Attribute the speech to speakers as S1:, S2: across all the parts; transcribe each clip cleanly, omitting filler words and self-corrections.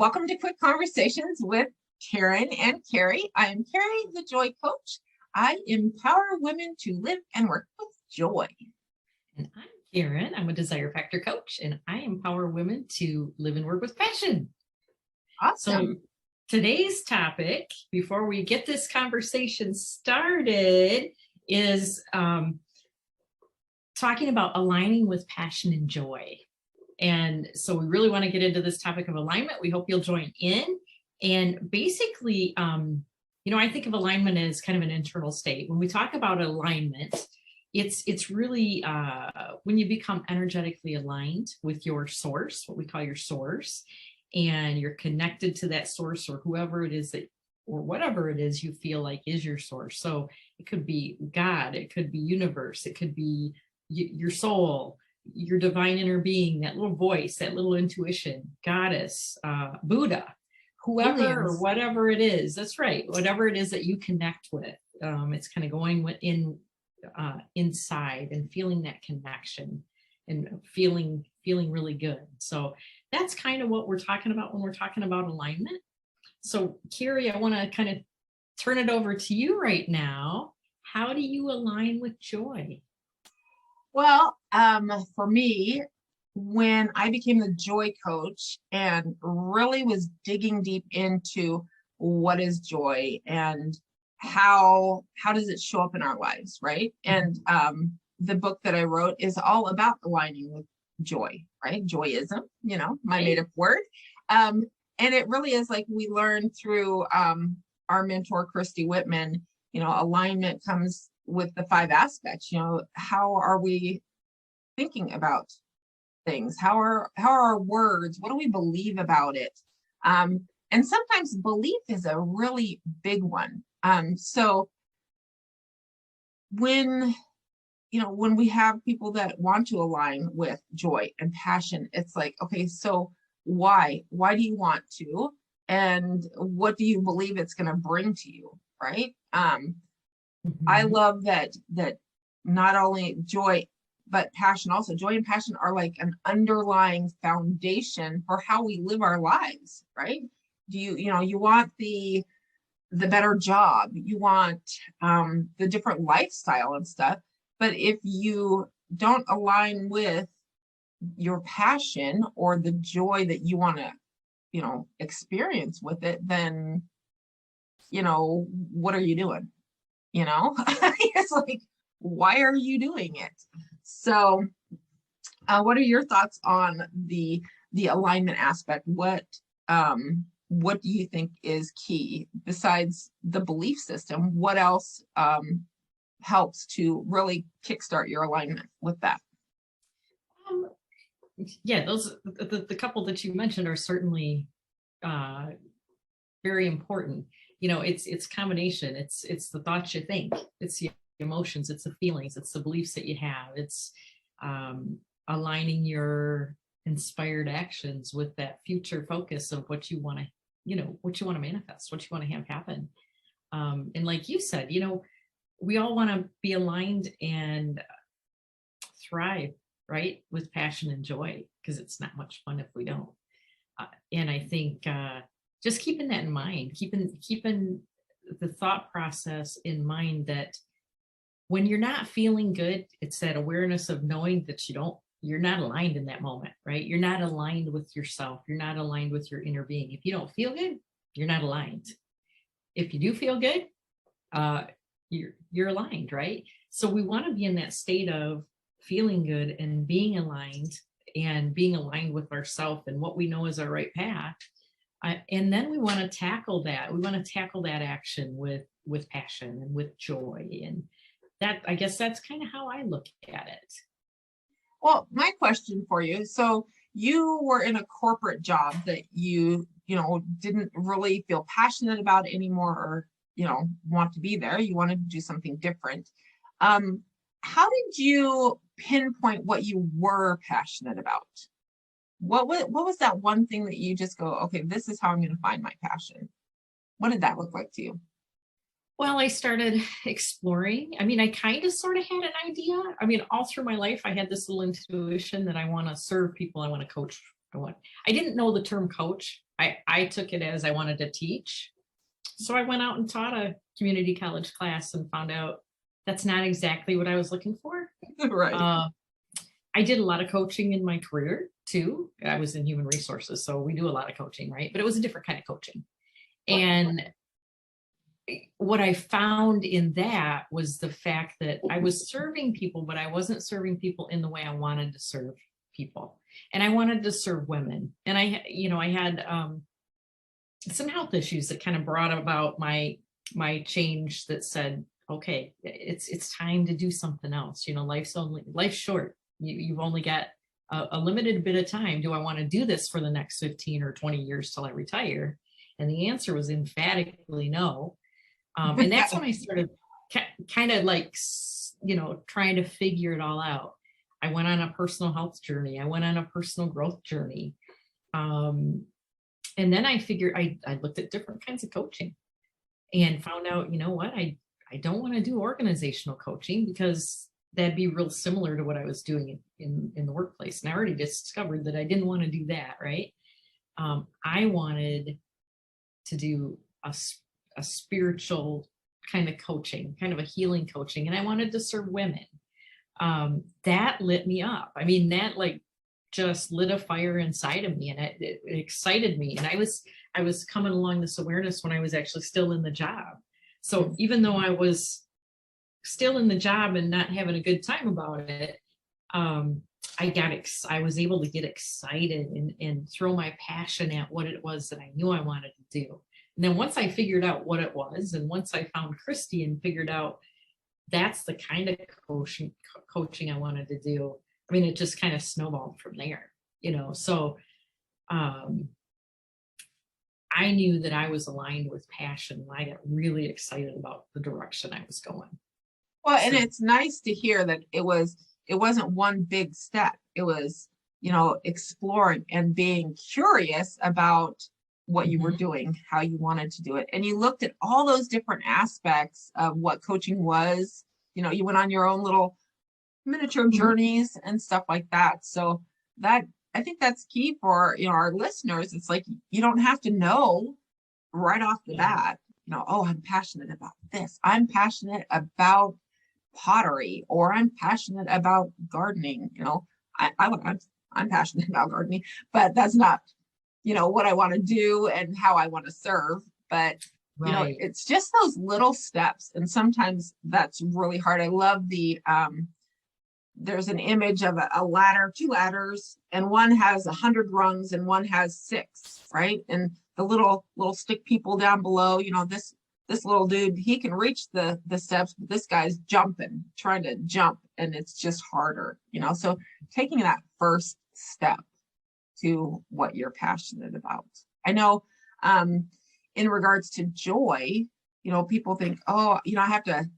S1: Welcome to Quick Conversations with Karen and Carrie. I'm Carrie, the Joy Coach. I empower women to live and work with joy.
S2: And I'm Karen. I'm a Desire Factor Coach, and I empower women to live and work with passion.
S1: Awesome.
S2: So today's topic, before we get this conversation started, is talking about aligning with passion and joy. And so we really want to get into this topic of alignment. We hope you'll join in. And basically, I think of alignment as kind of an internal state. When we talk about alignment, it's really when you become energetically aligned with your source, what we call your source, and you're connected to that source or whoever it is that, or whatever it is you feel like is your source. So it could be God, it could be universe, it could be your soul, your divine inner being, that little voice, that little intuition, goddess, Buddha, whoever or whatever it is. That's right. Whatever it is that you connect with, it's kind of going within, inside and feeling that connection and feeling really good. So that's kind of what we're talking about when we're talking about alignment. So Carrie, I want to kind of turn it over to you right now. How do you align with joy?
S1: Well, for me, when I became the Joy Coach and really was digging deep into what is joy and how does it show up in our lives, right? And the book that I wrote is all about aligning with joy, right? Joyism, my made-up word. And it really is like we learned through our mentor, Christy Whitman, alignment comes with the 5 aspects. How are we thinking about things? How are our words? What do we believe about it? And sometimes belief is a really big one. So when we have people that want to align with joy and passion, it's like, okay, so why do you want to, and what do you believe it's going to bring to you, right? I love that not only joy, but passion also. Joy and passion are like an underlying foundation for how we live our lives, right? Do you want the better job, you want the different lifestyle and stuff, but if you don't align with your passion or the joy that you want to, experience with it, then, what are you doing? It's like, why are you doing it? So what are your thoughts on the alignment aspect? What do you think is key besides the belief system? What else helps to really kickstart your alignment with that?
S2: Yeah, those the couple that you mentioned are certainly very important. It's combination. It's the thoughts you think, it's the emotions, it's the feelings, it's the beliefs that you have. It's aligning your inspired actions with that future focus of what you want to manifest, what you want to have happen. And like you said, we all want to be aligned and thrive, right, with passion and joy, because it's not much fun if we don't. And I think just keeping that in mind, keeping the thought process in mind that when you're not feeling good, it's that awareness of knowing that you're not aligned in that moment, right? You're not aligned with yourself. You're not aligned with your inner being. If you don't feel good, you're not aligned. If you do feel good, you're aligned, right? So we want to be in that state of feeling good and being aligned with ourselves and what we know is our right path. And then we want to tackle that. We want to tackle that action with passion and with joy. And that, I guess that's kind of how I look at it.
S1: Well, my question for you, so you were in a corporate job that you didn't really feel passionate about anymore, or want to be there. You wanted to do something different. How did you pinpoint what you were passionate about? What was that one thing that you just go, okay, this is how I'm going to find my passion? What did that look like to you?
S2: Well, I started exploring. I kind of sort of had an idea. All through my life, I had this little intuition that I want to serve people. I want to coach I didn't know the term coach. I took it as I wanted to teach. So I went out and taught a community college class and found out that's not exactly what I was looking for.
S1: Right.
S2: I did a lot of coaching in my career too. I was in human resources, so we do a lot of coaching, right? But it was a different kind of coaching. And what I found in that was the fact that I was serving people, but I wasn't serving people in the way I wanted to serve people. And I wanted to serve women. And I had some health issues that kind of brought about my change that said, okay, it's time to do something else. Life's short. You've only got a limited bit of time. Do I want to do this for the next 15 or 20 years till I retire? And the answer was emphatically no. And that's when I started kind of like, trying to figure it all out. I went on a personal health journey. I went on a personal growth journey. And then I figured I looked at different kinds of coaching and found out, you know what, I don't want to do organizational coaching because that'd be real similar to what I was doing in the workplace. And I already discovered that I didn't want to do that, right? I wanted to do a spiritual kind of coaching, kind of a healing coaching, and I wanted to serve women. That lit me up. I mean, that like just lit a fire inside of me, and it excited me. And I was coming along this awareness when I was actually still in the job. So even though I was still in the job and not having a good time about it, I was able to get excited and throw my passion at what it was that I knew I wanted to do. And then once I figured out what it was, and once I found Christy and figured out that's the kind of coaching I wanted to do, I mean, it just kind of snowballed from there, So I knew that I was aligned with passion. I got really excited about the direction I was going.
S1: Well, and it's nice to hear that it wasn't one big step. It was, exploring and being curious about what you were doing, how you wanted to do it. And you looked at all those different aspects of what coaching was. You went on your own little miniature journeys and stuff like that. So that, I think that's key for, our listeners. It's like, you don't have to know right off the bat, oh, I'm passionate about this. I'm passionate about pottery, or I'm passionate about gardening. I'm passionate about gardening, but that's not, what I want to do and how I want to serve. But it's just those little steps, and sometimes that's really hard. I love there's an image of a ladder, 2 ladders, and one has 100 rungs and one has 6, right? And the little stick people down below, this little dude, he can reach the steps, but this guy's trying to jump, and it's just harder, So taking that first step to what you're passionate about. I know in regards to joy, people think, oh, I have to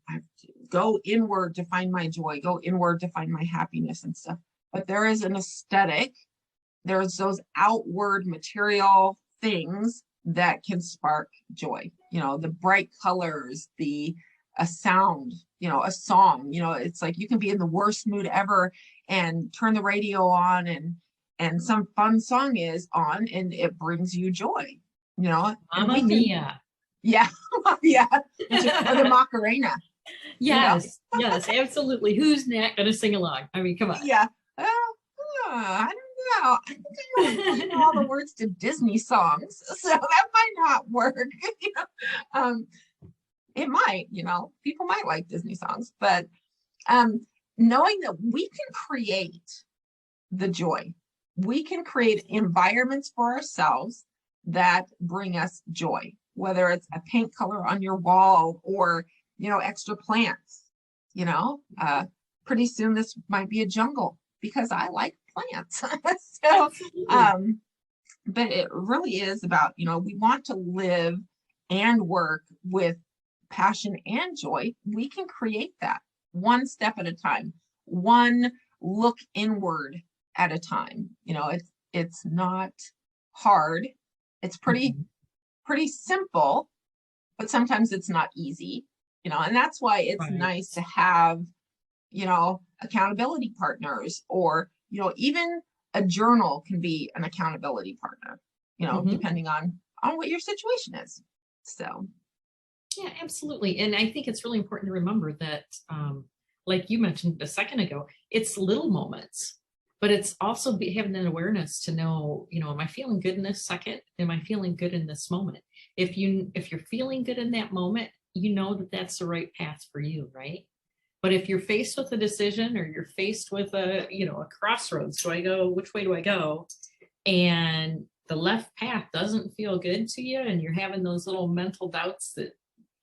S1: go inward to find my joy, go inward to find my happiness and stuff. But there is an aesthetic, there's those outward material things that can spark joy. The bright colors, a sound, a song, it's like you can be in the worst mood ever and turn the radio on and some fun song is on and it brings you joy,
S2: Mamma Mia.
S1: Yeah. Yeah. Or the Macarena.
S2: Yes. Yes, absolutely. Who's not going to sing along? I mean, come on.
S1: Yeah. I don't know. I think I don't know all the words to Disney songs, so that might not work. It might, people might like Disney songs, but knowing that we can create the joy, we can create environments for ourselves that bring us joy, whether it's a paint color on your wall or, extra plants, pretty soon this might be a jungle because I like plants. So, but it really is about, we want to live and work with passion and joy. We can create that one step at a time, one look inward at a time. It's not hard. It's pretty simple, but sometimes it's not easy, and that's why it's nice to have, accountability partners, or, even a journal can be an accountability partner,
S2: Mhm.
S1: depending on what your situation is. So
S2: Yeah, absolutely. And I think it's really important to remember that, like you mentioned a second ago, it's little moments, but it's also having an awareness to know, am I feeling good in this second? Am I feeling good in this moment? If you're feeling good in that moment, you know that that's the right path for you, right? But if you're faced with a decision or you're faced with a crossroads, which way do I go? And the left path doesn't feel good to you, and you're having those little mental doubts that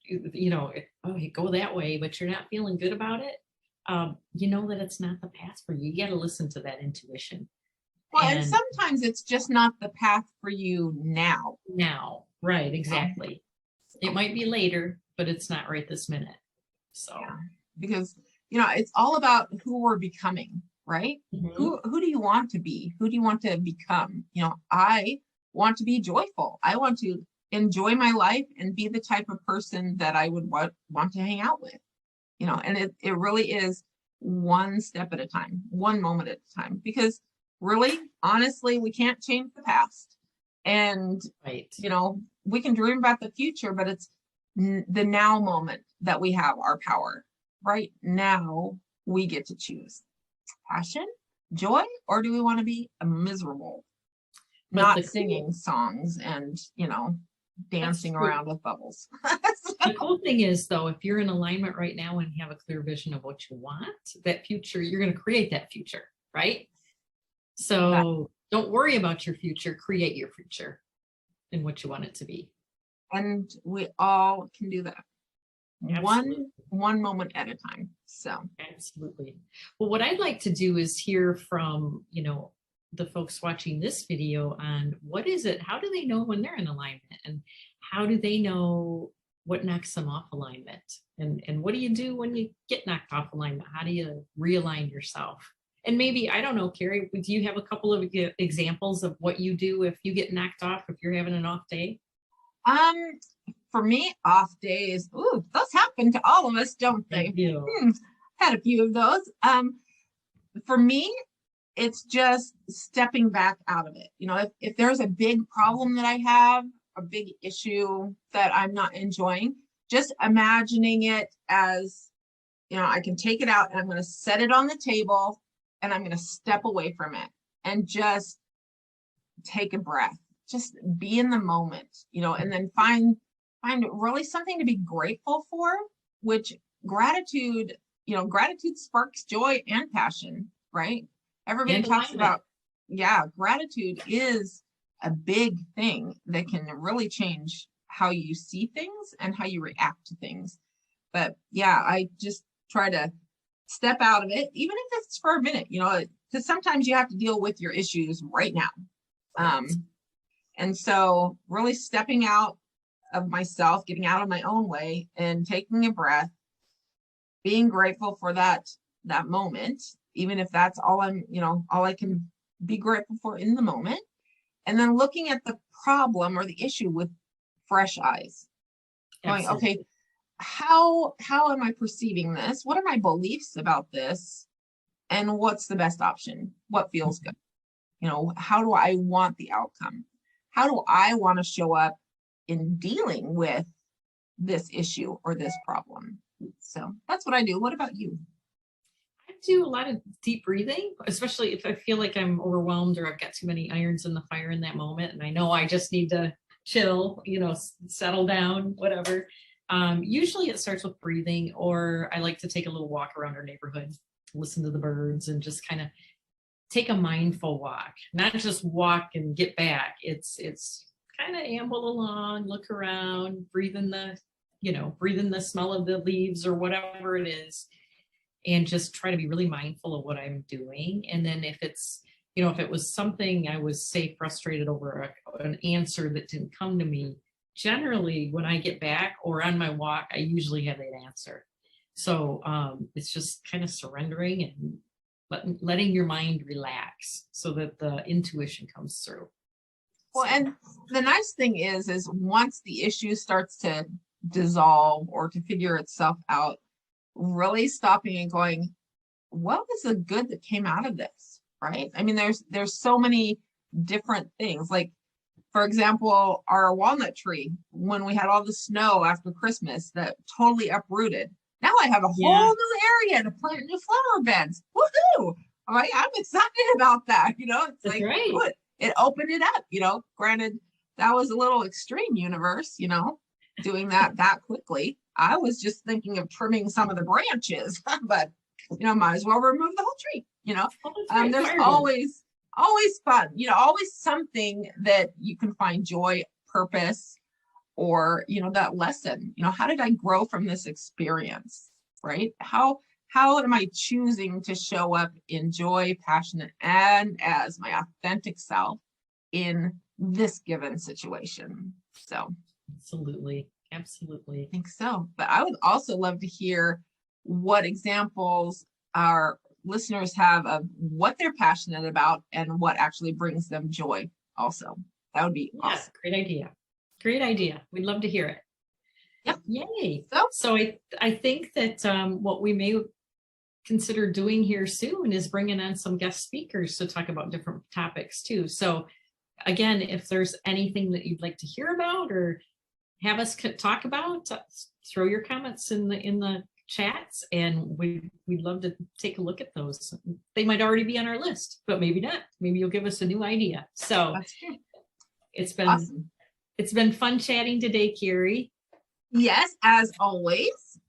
S2: you go that way, but you're not feeling good about it. You know that it's not the path for you. You got to listen to that intuition.
S1: well, and
S2: And
S1: sometimes it's just not the path for you now.
S2: now, right, exactly. It might be later, but it's not right this minute. So,
S1: Yeah, because it's all about who we're becoming, right?
S2: mhm.
S1: Who do you want to be? Who do you want to become? I want to be joyful. I want to enjoy my life and be the type of person that I would want to hang out with. And it really is one step at a time, one moment at a time, because really, honestly, we can't change the past. And
S2: Right.
S1: we can dream about the future, but it's the now moment that we have our power. Right now, we get to choose passion, joy, or do we want to be miserable,
S2: But
S1: not singing songs and,
S2: that's
S1: dancing
S2: true.
S1: around with bubbles?
S2: The cool thing is, though, if you're in alignment right now and have a clear vision of what you want, that future, you're going to create that future, right?
S1: Yeah,
S2: So don't worry about your future, create your future and what you want it to be.
S1: and we all can do that
S2: Absolutely.
S1: one moment at a time. So
S2: Absolutely. Well, what I'd like to do is hear from, the folks watching this video on what is it, how do they know when they're in alignment, and how do they know what knocks them off alignment? And what do you do when you get knocked off alignment? How do you realign yourself? And maybe, I don't know, Carrie, do you have a couple of examples of what you do if you get knocked off, if you're having an off day?
S1: um for me, off days, ooh, those happen to all of us, don't
S2: They
S1: they?
S2: do.
S1: Had a few of those. For me, it's just stepping back out of it. If there's a big problem that I have, a big issue that I'm not enjoying, just imagining it as, I can take it out and I'm going to set it on the table and I'm going to step away from it and just take a breath, just be in the moment, and then find really something to be grateful for, which gratitude sparks joy and passion, right? Everybody
S2: And
S1: talks
S2: alignment.
S1: about, yeah, gratitude is a big thing that can really change how you see things and how you react to things. But yeah, I just try to step out of it, even if it's for a minute, because sometimes you have to deal with your issues right now.
S2: Right.
S1: And so really stepping out of myself, getting out of my own way and taking a breath, being grateful for that moment, even if that's all all I can be grateful for in the moment. And then looking at the problem or the issue with fresh eyes, going, okay,
S2: Absolutely.
S1: how am I perceiving this? What are my beliefs about this? And what's the best option? What feels good? How do I want the outcome? How do I want to show up in dealing with this issue or this problem? So that's what I do. What about you?
S2: I do a lot of deep breathing, especially if I feel like I'm overwhelmed or I've got too many irons in the fire in that moment. And I know I just need to chill, settle down, whatever. Usually it starts with breathing, or I like to take a little walk around our neighborhood, listen to the birds, and just kind of take a mindful walk, not just walk and get back. It's kind of amble along, look around, breathe in the smell of the leaves or whatever it is, and just try to be really mindful of what I'm doing. And then if it was something I was, say, frustrated over an answer that didn't come to me, generally when I get back or on my walk, I usually have that answer. So it's just kind of surrendering and letting your mind relax so that the intuition comes through.
S1: Well,
S2: So,
S1: and the nice thing is once the issue starts to dissolve or to figure itself out, really stopping and going, what was the good that came out of this? right? I mean, there's so many different things. Like, for example, our walnut tree, when we had all the snow after Christmas that totally uprooted. Now I have a
S2: Yeah.
S1: whole new area to plant new flower beds. Woohoo! All right, I'm excited about that. You know, it's
S2: That's
S1: like
S2: right.
S1: good. It opened it up, you know. Granted, that was a little extreme universe, you know, doing that quickly. I was just thinking of trimming some of the branches, but you know, might as well remove the whole tree, you know.
S2: Oh, that's right.
S1: There's
S2: Fireball.
S1: always fun, you know, always something that you can find joy, purpose, or you know, that lesson. You know, how did I grow from this experience, right? How am I choosing to show up in joy, passionate, and as my authentic self in this given situation? So
S2: Absolutely. Absolutely.
S1: I think so. But I would also love to hear what examples our listeners have of what they're passionate about and what actually brings them joy also. That would be
S2: Yeah,
S1: awesome.
S2: great idea. Great idea. We'd love to hear it.
S1: Yep.
S2: Yay.
S1: So
S2: So I think that what we may consider doing here soon is bringing on some guest speakers to talk about different topics too. So again, if there's anything that you'd like to hear about or have us talk about, throw your comments in the chats, and we'd love to take a look at those. They might already be on our list, but maybe not. Maybe you'll give us a new idea. So
S1: that's true.
S2: it's been
S1: Awesome.
S2: it's been fun chatting today, Carrie.
S1: Yes, as always.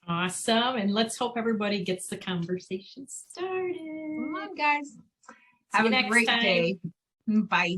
S2: Awesome. And let's hope everybody gets the conversation started.
S1: Come on, guys.
S2: See
S1: Have
S2: you
S1: a
S2: next
S1: great
S2: time.
S1: day. Bye.